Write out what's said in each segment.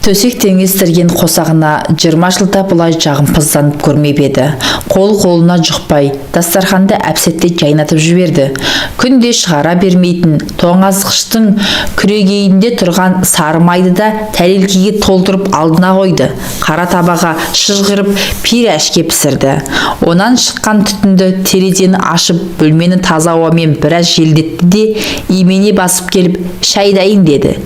Төсек теңестірген қосағына 20 жылда бұлай жағымпызданып көрмеп еді. Қолына жұқпай, дастарханды әпсетте жайнатып жіберді. Күнде шығара бермейтін тоңазғыштың күрегейінде тұрған сары майды да тәрелкеге толтырып алдына қойды. Қара табаға шыжғырып пирәшке пісірді. Онан шыққан түтінді терезені ашып, бөлмені таза ауамен біраз желдетті де, имене басып келіп, шай дайын деді.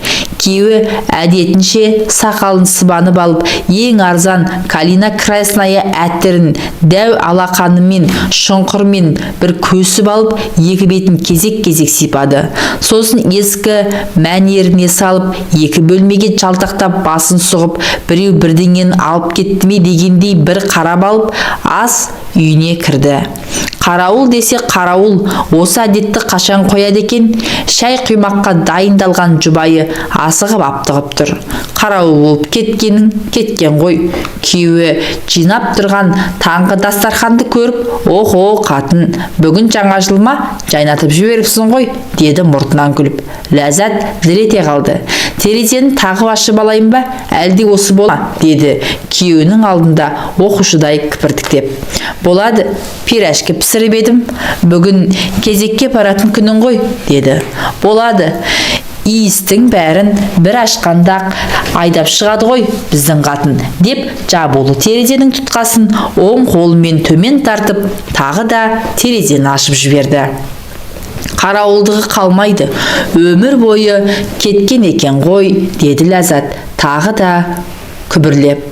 Күйеуі әдетінше сақалын сыбанып алып, ең арзан калина красная әтірін дәу алақанымен шұңқырмен бір көсіп алып, екі бетін кезек-кезек сипады. Сосын ескі мәнеріне салып, екі бөлмеге жалтақтап басын сұғып, біреу бірдеңені алып кетті ме дегендей бір қарап алып, ас үйіне кірді. Қарауыл десе қарауыл, осы әдетті қашан қояды екен? Шай құймаққа дайындалған жұбайы асығып аптығып тұр. Қарауыл болып кеткен ғой. Күйеуі жинап тұрған таңғы дастарханды көріп, «Охо, қатын, бүгін жаңа жыл ма? Жайнатып жіберіпсің ғой», деді мұртынан күліп. Ләззат дір ете қалды. «Терезені тағы ашып алайын ба? Әлде осы бола?» деді күйеуінің алдында оқушыдай кіпіртіктеп. «Болады, пирәшке пісіріп едім. Бүгін кезекке баратын күнің ғой», деді. «Болады. Иістің бәрін бір ашқанда айдап шығады ғой біздің қатын», деп жабулы терезенің тұтқасын оң қолымен төмен тартып, тағы да терезені ашып жіберді. «Қарауылдығы қалмайды, өмір бойы кеткен екен ғой», деді Ләззат, тағы да күбірлеп.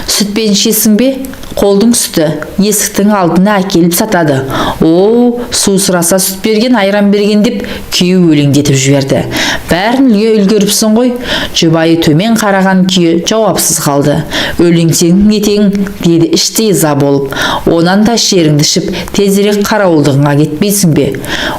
«Сүтпен ішесің бе? Қолдың сүті есіктің алдына әкеліп сатады. О, су сұраса сүт берген, айран берген», деп күйеуі өлеңдетіп жіберді. «Бәрін үлгеріпсің ғой». Жұбайы төмен қараған күйі жауапсыз қалды. «Өлеңсең нетең», деді іштей ыза болып. «Онан да шеріңді ішіп, тезірек қарауылдығыңа кетпейсің бе?»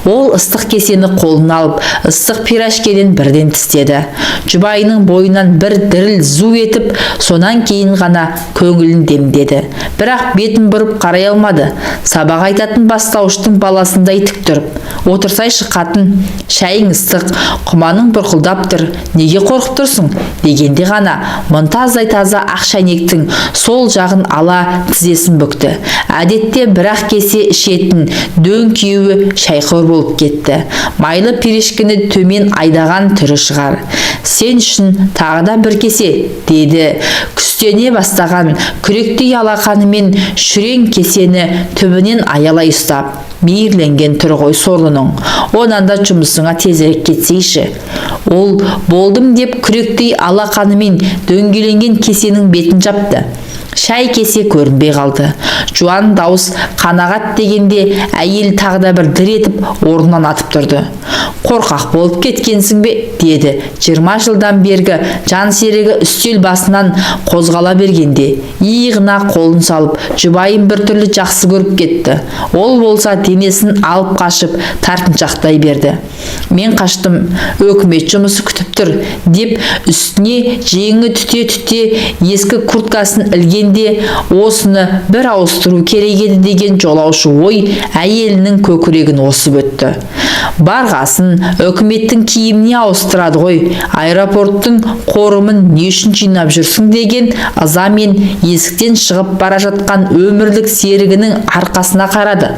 Ол ыстық кесені қолына алып, ыстық пирәшкеден бірден тістеді. Жұбайының бойынан бір діріл зу етіп, сонан кейін ғана көңілін демдеді. Бірақ бетін бұрып қарай алмады. Сабақ айтатын бастауыштың баласындай тік тұрып, «Отырсайшы қатын, шайың ыстық, құманың бұрқылдап тұр, неге қорқып тұрсың?» дегенде ғана мұнтаздай таза ақ шәйнектің сол жағын ала тізесін бүкті. Әдетте бір-ақ кесе ішетін дөң күйеуі шайқор болып кетті. Майлы пирәшкені төмен айдаған түрі шығар. «Сен үшін тағы да бір кесе», деді. Күстене бастаған күректей алақанымен шүрең кесені түбінен аялай ұстап. «Мейірленген түрі ғой сорлының. Онан да жұмысыңа тезірек кетсейші». Ол «Болдым» деп күректей алақанымен дөңгеленген кесенің бетін жапты. Шай кесе көрінбей қалды. Жуан дауыс «қанағат» дегенде әйел тағы да бір дір етіп орнынан атып тұрды. «Қорқақ болып кеткенсің бе?» деді. 20 жылдан бергі жан серігі үстел басынан қозғала бергенде иығына қолын салып, жұбайын бір түрлі жақсы көріп кетті. Ол болса денесін алып қашып тартыншақтай берді. «Мен қаштым, өкімет жұмысы күтіп тұр», деп үстіне жеңі түте-түте ескі курткасын ілгенде осыны бір ауыстыру керек еді деген жолаушы ой әйелінің көкірегін осып өтті. «Барғасын өкіметтің киіміне ауыстырады ғой, аэропорттың қорымын не үшін жинап жүрсің?» деген ызамен есіктен шығып бара жатқан өмірлік серігінің арқасына қарады.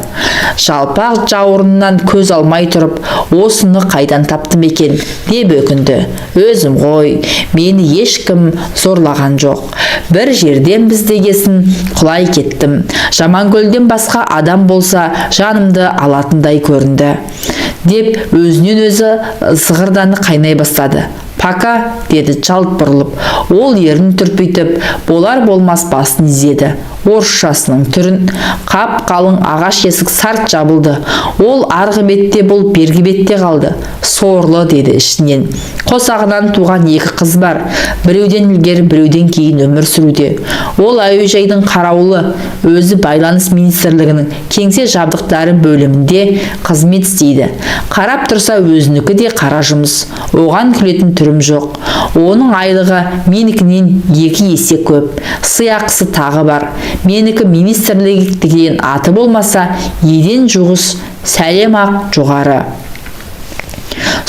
Жалпақ жауырынынан көз алмай тұрып, «Осыны қайдан таптым екен?» деп өкінді. «Өзім ғой, мені ешкім зорлаған жоқ. Бір жерден біздегесін құлай кеттім. Жаманкөлден басқа адам болса жанымды алатындай көрінді», деп өзінен өзі зығырданы қайнай бастады. «Пака», деді жалт бұрылып. Ол ерін түрпитіп, болар-болмас басын изеді. Орысшасының түрін. Қап қалың ағаш есік сарт жабылды. Ол арғы бетте, бұл бергі бетте қалды. «Сорлы», деді ішінен. «Қосағынан туған екі қыз бар. Біреуден ілгері, біреуден кейін өмір сүруде. Ол әуежайдың қарауылы, өзі байланыс министрлігінің кеңсе жабдықтары бөлімінде қызмет істейді. Қарап тұрса өзінікі де қара жұмыс. Оған күлетін түрім жоқ. Оның айлығы менікінен 2 есе көп. Сыйақысы тағы бар. Менікі министрлік деген аты болмаса, еден жуғыс сәлем ақ жоғары».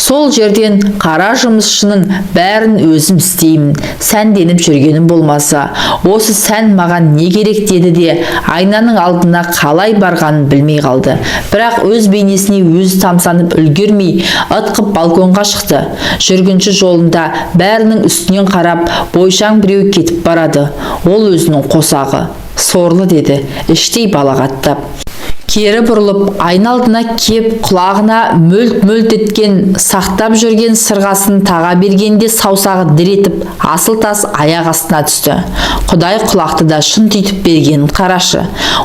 Сол жерден қара жұмысшының бәрін өзім істеймін, сәнденіп жүргенім болмаса, осы сән маған не керек деді де айнаның алдына қалай барғанын білмей қалды. Бірақ өз бейнесіне өзі тамсанып үлгермей ытқып балконға шықты. Жүргінші жолында бәрінің үстінен қарап бойшаң біреу кетіп барады. Ол өзінің қосағы. Сорлы деді, іштей балағаттап. Кері бұрылып, айналдына кеп, құлағына мөлт-мөлт еткен, сақтап жүрген сырғасын таға бергенде саусағы дір етіп, асыл тас аяқ астына түсті. Құдай құлақты да шын түйтіп бергенін қарашы.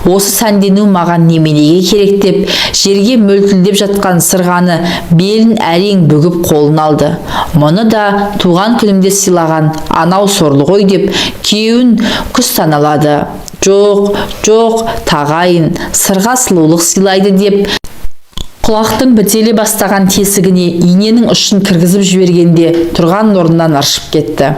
Осы сәндену маған неменеге керек деп, жерге мөлтілдеп жатқан сырғаны белін әрең бүгіп қолын алды. Мұны да туған күнімде сыйлаған анау сорлы ғой деп, күйеуін күстаналады. Жоқ, тағайын, сырға сұлулық сыйлайды деп, құлақтың бітеле бастаған тесігіне иненің ұшын кіргізіп жібергенде тұрған орнынан ыршып кетті.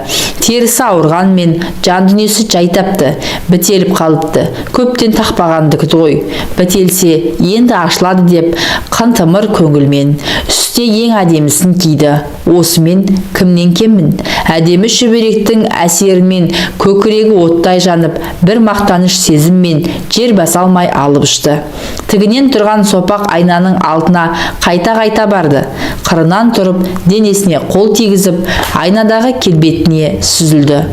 Терісі ауырғанмен жан дүниесі жайтапты, бітеліп қалыпты. Көптен тақпағандығы ғой. Бітелсе енді ашылады деп қантымыр көңілмен үсте ең әдемісін киді. Осымен кімнен кеммін? Әдемі шүберектің әсерімен көкірегі оттай жанып, бір мақтаныш сезіммен жер баса алмай алып ұшты. Тігінен тұрған сопақ айнаның алдына қайта-қайта барды. Қырынан тұрып, денесіне қол тигізіп, айнадағы келбетіне сүзілді.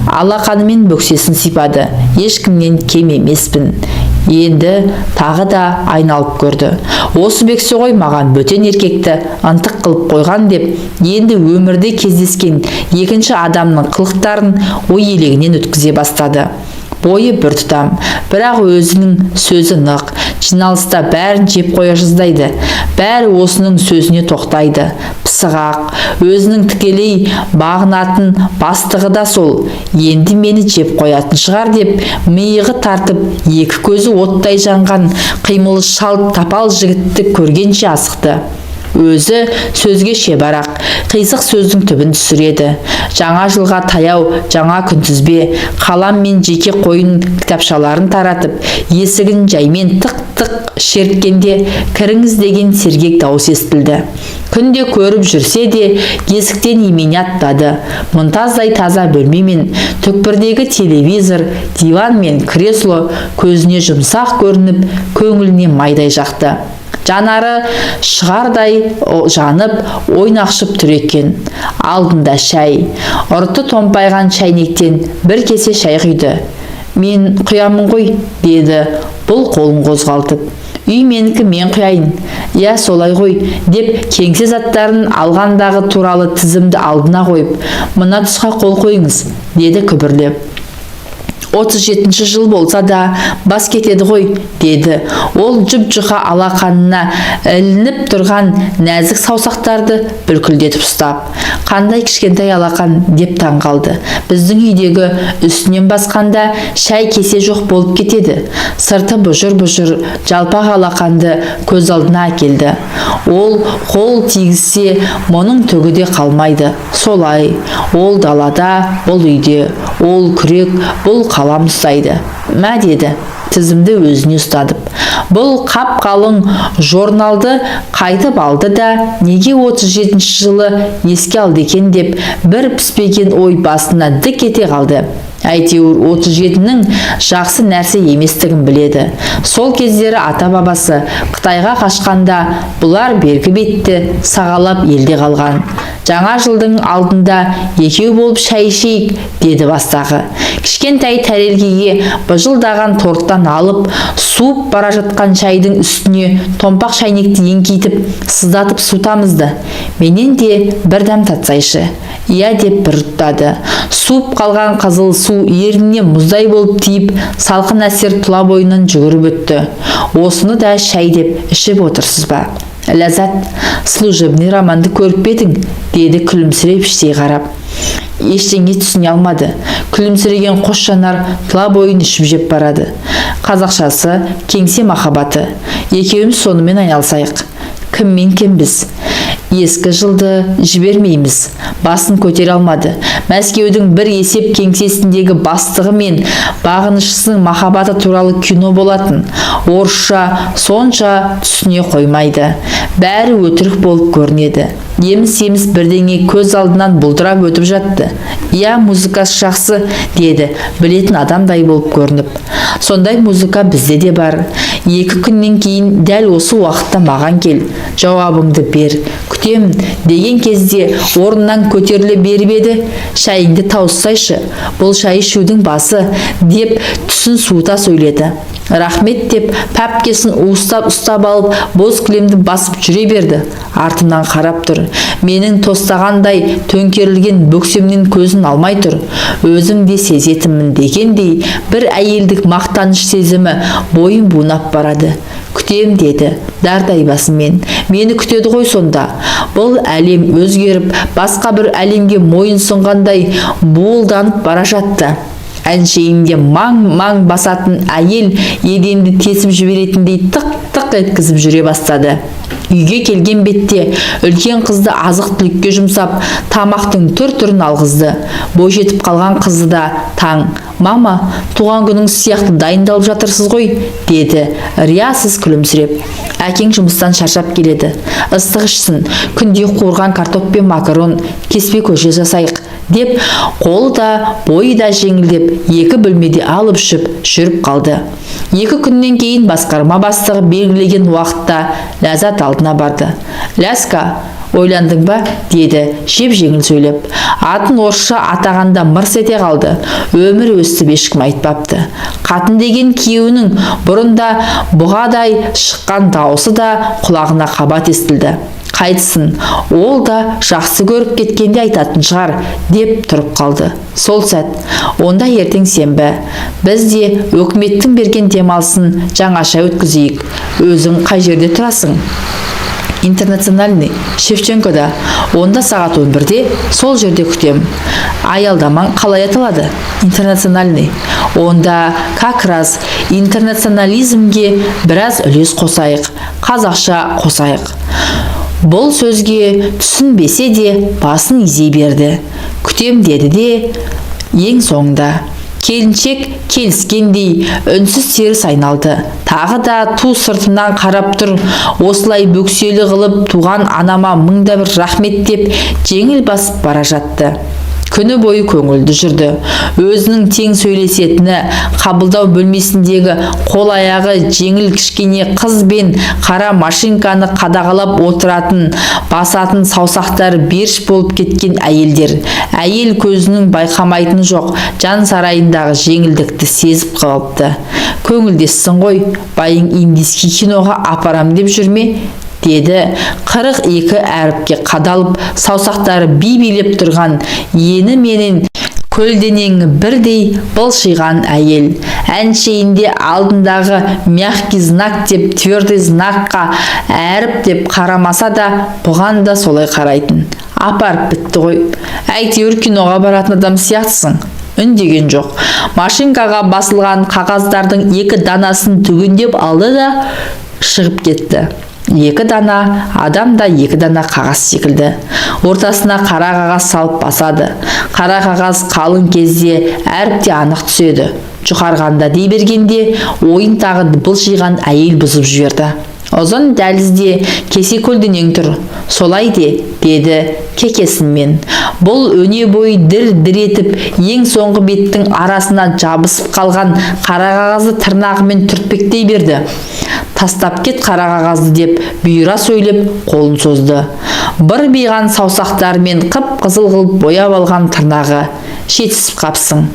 Алақанымен бөксесін сипады. Ешкімнен кем емеспін. Енді тағы да айналып көрді. Осы бексе ғой маған бөтен еркекті ынтық қылып қойған деп, енді өмірде кездескен екінші адамның қылықтарын ой елегінен өткізе бастады. Бойы бір тұтам, бірақ өзінің сөзі нық, жиналыста бәрін жеп қоя жаздайды. Бәрі осының сөзіне тоқтайды. Пысығақ, өзінің тікелей бағынатын бастығы да сол. Енді мені жеп қоятын шығар деп, миығы тартып, екі көзі оттай жанған қимылы шалт тапал жігітті көргенше асықты. Өзі сөзге шебарақ, қисық сөздің түбін түсіреді. Жаңа жылға таяу, жаңа күнтізбе, қалам мен жеке қойын кітапшаларын таратып, есігін жаймен тық-тық шерткенде кіріңіз деген сергек дауыс естілді. Күнде көріп жүрсе де, есіктен имене аттады. Мұнтаздай таза бөлмемен, түкпірдегі телевизор, диван мен кресло көзіне жұмсақ көрініп, көңіліне майдай жақты. Жанары шығардай жанып, ойнақшып тұр екен. Алдында шай. Ұрты томпайған шайнектен бір кесе шай құйды. Мен құямын ғой, деді бұл қолын қозғалтып. Үй менікі, мен құяйын. Я солай ғой, деп кеңсе заттарын алғандағы туралы тізімді алдына қойып, мына тұсқа қол қойыңыз, деді күбірлеп. 37 жыл болса да бас кетеді ғой, деді. Ол жұп-жұқа алақанына ілініп тұрған нәзік саусақтарды бүлкілдетіп ұстап. Қандай кішкентай алақан деп таң қалды. Біздің үйдегі үстінен басқанда шай кесе жоқ болып кетеді. Сырты бұжыр-бұжыр жалпақ алақанды көз алдына әкелді. Ол қол тигізсе, мұның түгі де қалмайды. Солай, ол далада, ол үйде, ол күрек, бұл қалам ұстайды. Мә деді, тізімді өзіне ұстадып. Бұл қап қалың журналды қайтып алды да, неге 37-ші жылы еске алды екен деп бір піспеген ой басына дік ете қалды. Әйтеуір 37-нің жақсы нәрсе еместігін біледі. Сол кездері ата-бабасы Қытайға қашқанда бұлар бергі бетті сағалап елде қалған. Жаңа жылдың алдында екеу болып шай ішейік, деді бастағы. Кішкентай тәрелкеге быжылдаған торттан алып, суып бара жатқан шайдың үстіне томпақ шайнекті еңкейтіп, сыздатып сутамызды. Менен де бір дәм татсайшы. Иә деп бір ұттады. Суып қалған қызыл су ерініне мұздай болып тиіп, салқын әсер тұла бойынан жүгіріп өтті. Осыны да шай деп ішіп отырсыз ба? Ләззат, служебный романды көріп бедің, деді күлімсіреп іштей қарап. Ештеңе түсіне алмады. Күлімсіреген қос жанар тұла бойын ішіп жеп барады. Қазақшасы кеңсе махаббаты. Екеуміз сонымен айналсайық. Кіммен кімбіз? Ескі жылды жібермейміз. Басын көтере алмады. Мәскеудің бір есеп кеңсесіндегі бастығы мен бағынышысының махаббаты туралы кино болатын. Орысша сонша түсіне қоймайды. Бәрі өтірік болып көрінеді. Еміс-еміс бірдеңе көз алдынан бұлдырап өтіп жатты. «Я, музыкасы жақсы», деді, білетін адамдай болып көрініп. «Сондай музыка бізде де бар. 2 күннен кейін дәл осы уақытта маған кел. Жауабыңды бер. Күтем» деген кезде орнынан көтеріле беріп еді. «Шайыңды тауыссайшы, бұл шай ішудің басы», деп түсін суыта сөйледі. «Рахмет» деп пәпкесін ұстап алып, боз кілемді басып жүре берді. Артымнан қарап тұр. Менің тостағандай төңкерілген бөксемнен көзін алмай тұр. Өзім де сезетімін дегендей бір әйелдік мақтаныш сезімі бойын бунап барады. «Күтем» деді дардай басымен. «Мені күтеді ғой сонда». Бұл әлем өзгеріп, басқа бір әлемге мойын сұнғандай буылданып бара жатты. Әншейінде маң басатын әйел еденді тесіп жіберетіндей тық-тық еткізіп жүре бастады. Үйге келген бетте үлкен қызды азық-түлікке жұмсап, тамақтың түр-түрін алғызды. Бойжетіп қалған қызы да таң. «Мама, туған күнің сияқты дайындалып жатырсыз ғой», деді, риясыз күлімсіреп. «Әкең жұмыстан шаршап келеді. Ыстық ішсін, күнде қуырған картоп пен макарон, кеспе көже жасайық», деп қолы да бойы да жеңілдеп 2 бөлмеде алып жүріп қалды. 2 күннен кейін басқарма бастығы белгілеген уақытта Ләззат алдына барды. «Ляска, ойландың ба?» деді жеп-жеңіл сөйлеп. Атын орысша атағанда мырс ете қалды. Өмір өстіп ешкім айтпапты. Қатын деген күйеуінің бұрында бұғадай шыққан дауысы да құлағына қабат естілді. «Қайтсын, ол да жақсы көріп кеткенде айтатын шығар», деп тұрып қалды. Сол сәт, «Онда ертең сенбі. Біз де өкіметтің берген демалысын жаңаша өткізейік. Өзің қай жерде тұрасың?» «Интернациональный, Шевченкода. Онда сағат 11-де сол жерде күтем». «Аялдамаң қалай аталады?» «Интернациональный». «Онда как раз интернационализмге біраз үлес қосайық, қазақша қосайық». Бұл сөзге түсінбесе де басын изей берді. «Күтем» деді де ең соңында. Келіншек келіскендей үнсіз теріс айналды. Тағы да ту сыртымнан қарап тұр. Осылай бөкселі қылып туған анама мыңда бір рахмет деп жеңіл басып бара жатты. Күні бойы көңілді жүрді. Өзінің тең сөйлесетіні, қабылдау бөлмесіндегі қол аяғы жеңіл кішкене қыз бен қара машинканы қадағалап отыратын, басатын саусақтары беріш болып кеткен әйелдер. Әйел көзінің байқамайтыны жоқ, жан сарайындағы жеңілдікті сезіп қалыпты. «Көңілдессің ғой, байың индийский киноға апарам деп жүрме?» деді 42 әріпке қадалып, саусақтары би-билеп тұрған ені менен көлденеңі бірдей былшиған әйел. Әншейінде алдындағы мягкий знак деп твердый знакқа әріп деп қарамаса да, бұған да солай қарайтын. «Апарып бітті ғой. Әйтеуір киноға баратын адам сияқтысың». Үндеген жоқ. Машинкаға басылған қағаздардың 2 данасын түгендеп алды да шығып кетті. 2 дана адам да 2 дана қағаз секілді. Ортасына қара қағаз салып басады. Қара қағаз қалың кезде әріпте анық түседі. Жұқарғанда дей бергенде ойын тағы былшиған әйел бұзып жіберді. «Ұзын дәлізде кесе көлденең тұр. Солай де», деді кекесінмен. Бұл өне бойы дір-дір етіп, ең соңғы беттің арасына жабысып қалған қара қағазды тырнағымен түртпектей берді. «Тастап кет қара қағазды», деп бұйыра сөйлеп қолын созды. Бір биған саусақтарымен қып-қызыл қылып бояп алған тырнағы. «Жетісіп қапсың».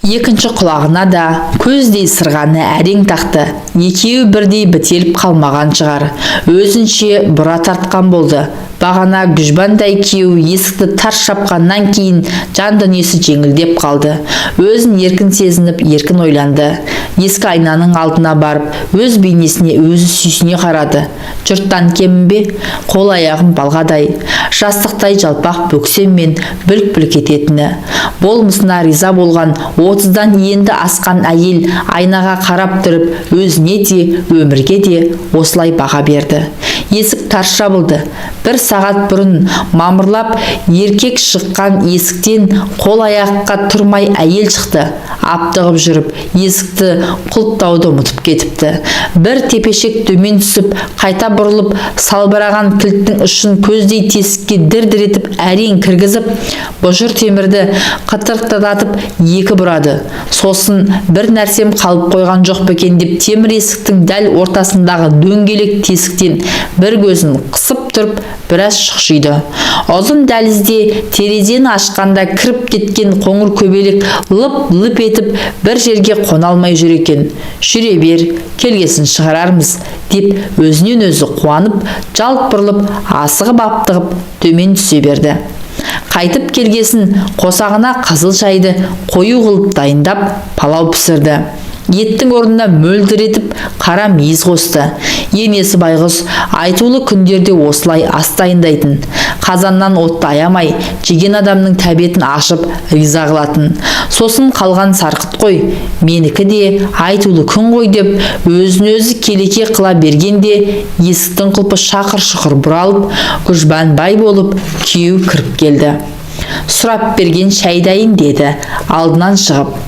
Екінші құлағына да көздей сырғаны әрең тақты. Екеуі бірдей бітеліп қалмаған шығар. Өзінше бұра тартқан болды. Бағана Гүжбандай күйеу есікті тарс жапқаннан кейін жан дүниесі жеңілдеп қалды. Өзін еркін сезініп, еркін ойланды. Ескі айнаның алдына барып, өз бейнесіне өзі сүйсіне қарады. Жұрттан кемін бе? Қол аяғым балғадай, жастықтай жалпақ бөксем мен бүлк-бүлк ететіні. Болмысына риза болған 30-дан енді асқан әйел айнаға қарап тұрып, өзіне де, өмірге де осылай баға берді. Есік тарс жабылды. 1 сағат бұрын мамырлап еркек шыққан есіктен қол аяққа тұрмай әйел шықты. Аптығып жүріп, есікті құлыптауды ұмытып кетіпті. Бір тепешек төмен түсіп, қайта бұрылып, салбыраған кілттің ұшын көздей тесікке дір-дір етіп әрең кіргізіп, бұжыр темірді қытыртыратып екі бұрады. Сосын бір нәрсем қалып қойған жоқ бекен деп темір есіктің дәл ортасындағы дөңгелек тесіктен бір көзін қысып тұрып, біраз шұқшиды. Ұзын дәлізде терезені ашқанда кіріп кеткен қоңыр көбелек лып-лып етіп бір жерге қона алмай жүр екен. Жүре бер, келгесін шығарармыз деп өзінен өзі қуанып, жалт бұрылып, асығып аптығып төмен түсе берді. Қайтып келгесін қосағына қызыл шайды қою қылып дайындап, палау пісірді. Еттің орнына мөлдір етіп қара мейіз қосты. Енесі байғұс айтулы күндерде осылай ас дайындайтын. Қазаннан отты аямай, жеген адамның тәбетін ашып риза қылатын. Сосын қалған сарқыт қой, менікі де айтулы күн ғой деп өзін-өзі келеке қыла бергенде есіктің құлпы шақыр-шұқыр бұралып, күжбанбай болып күйеу кіріп келді. Сұрап берген шай дайын деді, алдынан шығып.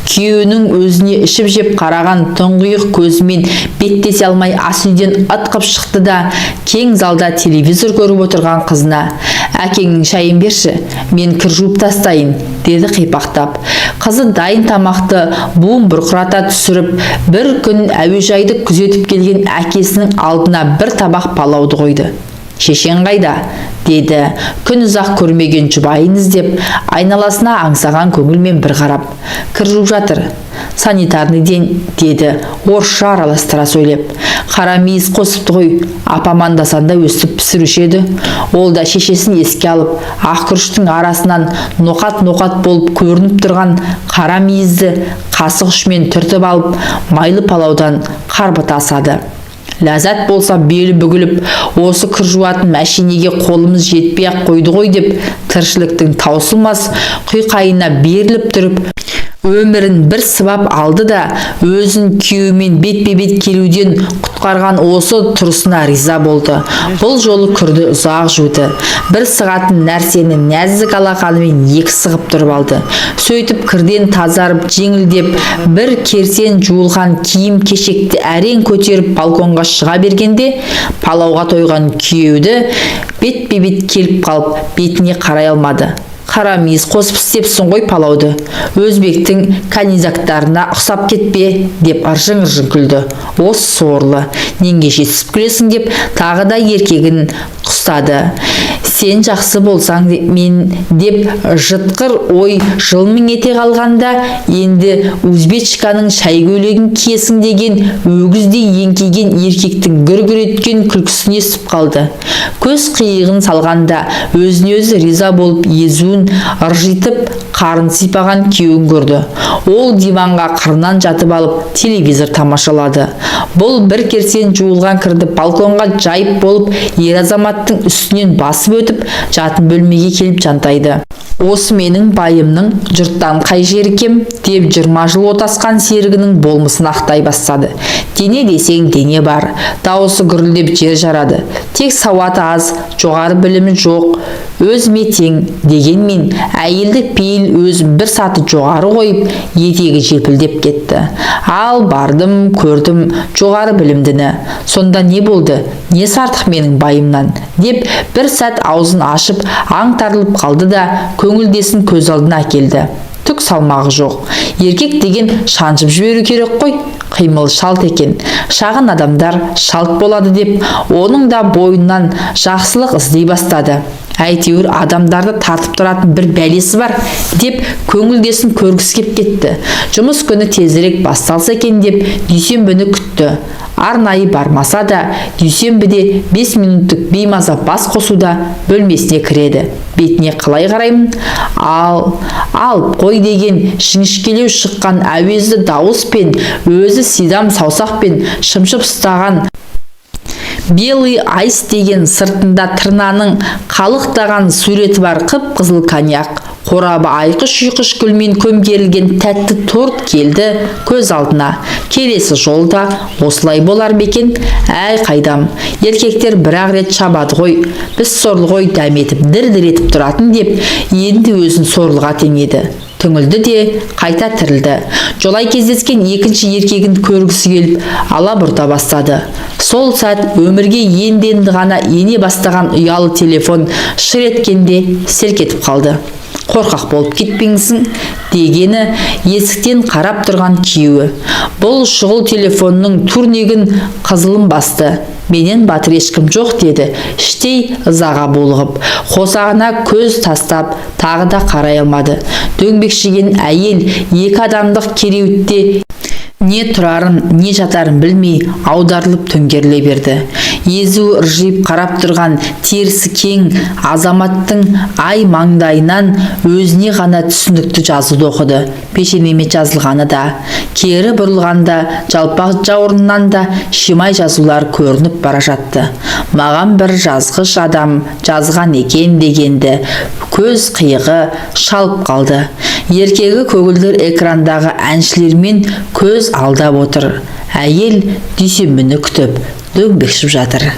Күйеуінің өзіне ішіп жеп қараған тұңғиық көзімен беттесе алмай ас үйден ытқып шықты да, кең залда телевизор көріп отырған қызына: «Әкеңнің шайын берші, мен кір жуып тастайын», деді қипақтап. Қызы дайын тамақты буын бұрқырата түсіріп, бір күн әуежайды күзетіп келген әкесінің алдына бір табақ палауды қойды. «Шешең қайда?» деді, күн ұзақ көрмеген жұбайын іздеп, айналасына аңсаған көңілмен бір қарап. «Кір жуып жатыр, санитарный день», деді, орысша араластыра сөйлеп. «Қара мейіз қосыпты ғой, апамандасанда өстіп пісіруші еді». Ол да шешесін еске алып, ақ күріштің арасынан ноқат-ноқат болып көрініп тұрған қара мейізді қасық ұшымен түртіп алып, майлы палаудан қарбыта асады. Ләззат болса белі бүгіліп, осы кір жуатын мәшинеге қолымыз жетпей-ақ қойды ғой деп, тіршіліктің таусылмас құйқайына беріліп тұрып, өмірін бір сыбап алды да, өзін күйеуімен бетпе-бет келуден құтқарған осы тұрысына риза болды. Бұл жолы күрді ұзақ жуды. 1 сағатын нәрсені нәзік алақанымен 2 сығып тұрып алды. Сөйтіп кірден тазарып, жеңілдеп, бір керсен жуылған киім кешекті әрең көтеріп балконға шыға бергенде, палауға тойған күйеуді бетпе-бет келіп қалып, бетіне қарай алмады. «Қара мейіз қосып істепсің ғой палауды. Өзбектің канизактарына ұқсап кетпе», деп ыржың-ыржың күлді. «Осы сорлы, ненге жетісіп күлесің?» деп тағы да еркегін құстады. «Сен жақсы болсаң мен» деп жытқыр ой жылмың ете қалғанда, енді узбечканың шай көйлегін киесің деген өгіздей еңкейген еркектің гүр-гүр еткен күлкісін естіп қалды. Көз қиығын салғанда өзіне өзі риза болып езуін ыржитып қарын сипаған күйеуін көрді. Ол диванға қырынан жатып алып телевизор тамашалады. Бұл бір керсен жуылған кірді балконға жайып болып, ер азаматтың үстінен басып өтіп, жатын бөлмеге келіп жантайды. «Осы менің байымның жұрттан қай жері кем?» деп 20 жыл отасқан серігінің болмысын ақтай бастады. Дене десең дене бар, дауысы гүрілдеп жер жарады. Тек сауаты аз, жоғары білімі жоқ, өзіме тең дегенмен әйелдік пейіл өзін бір саты жоғары қойып, етегі желпілдеп кетті. Ал бардым, көрдім жоғары білімдіні. Сонда не болды? Не сартық менің байымнан? Деп бір сәт аузын ашып, аңтарылып қалды да, көңілдесін көз алдына әкелді. Түк салмағы жоқ. Еркек деген шаншып жіберу керек қой. Қимыл шалт екен. Шағын адамдар шалт болады деп, оның да бойынан жақсылық іздей бастады. әйтеуір адамдарды тартып тұратын бір бәлесі бар деп көңілдесін көргісі кеп кетті. Жұмыс күні тезірек басталса екен деп дүйсенбіні күтті. Арнайы бармаса да дүйсенбіде 5 минуттық беймаза бас қосуда бөлмесіне кіреді. Бетіне қалай қараймын? Алып қой деген жіңішкелеу шыққан әуезді дауыс пен өзі сидам саусақпен шымшып ұстаған белый айс деген сыртында тырнаның қалықтаған суреті бар қып-қызыл коньяк, қорабы айқыш-ұйқыш гүлмен көмкерілген тәтті торт келді көз алдына. Келесі жолда осылай болар бекен? Әй қайдам, еркектер бір-ақ рет шабады ғой, біз сорлы ғой дәметіп дір-дір етіп тұратын деп, енді өзін сорлыға теңеді. Түңілді де қайта тірілді. Жолай кездескен екінші еркегін көргісі келіп, алабұрта бастады. Сол сәт өмірге енді ғана ене бастаған ұялы телефон шыр еткенде селк етіп қалды. Қорқақ болып кетпеңсің дегені есіктен қарап тұрған күйеуі. Бұл шұғыл телефонның турнигін қызылын басты. Менен батыр ешкім жоқ деді, іштей ызаға булығып. Қосағына көз тастап, тағы да қарай алмады. Дөңбекшіген әйел екі адамдық кереуетте не тұрарын, не жатарын білмей аударылып төңгеріле берді. Езуі ыржиып қарап тұрған терісі кең азаматтың ай маңдайынан өзіне ғана түсінікті жазуды оқыды. Пешенеме жазылғаны да, кері бұрылғанда жалпақ жауырыннан да шимай жазулар көрініп бара жатты. Маған бір жазғыш адам жазған екен дегенді көз қиығы шалып қалды. Еркегі көгілдір экрандағы әншілермен көз алдап отыр. Әйел дүйсенбіні күтіп дөңбекшіп жатыр.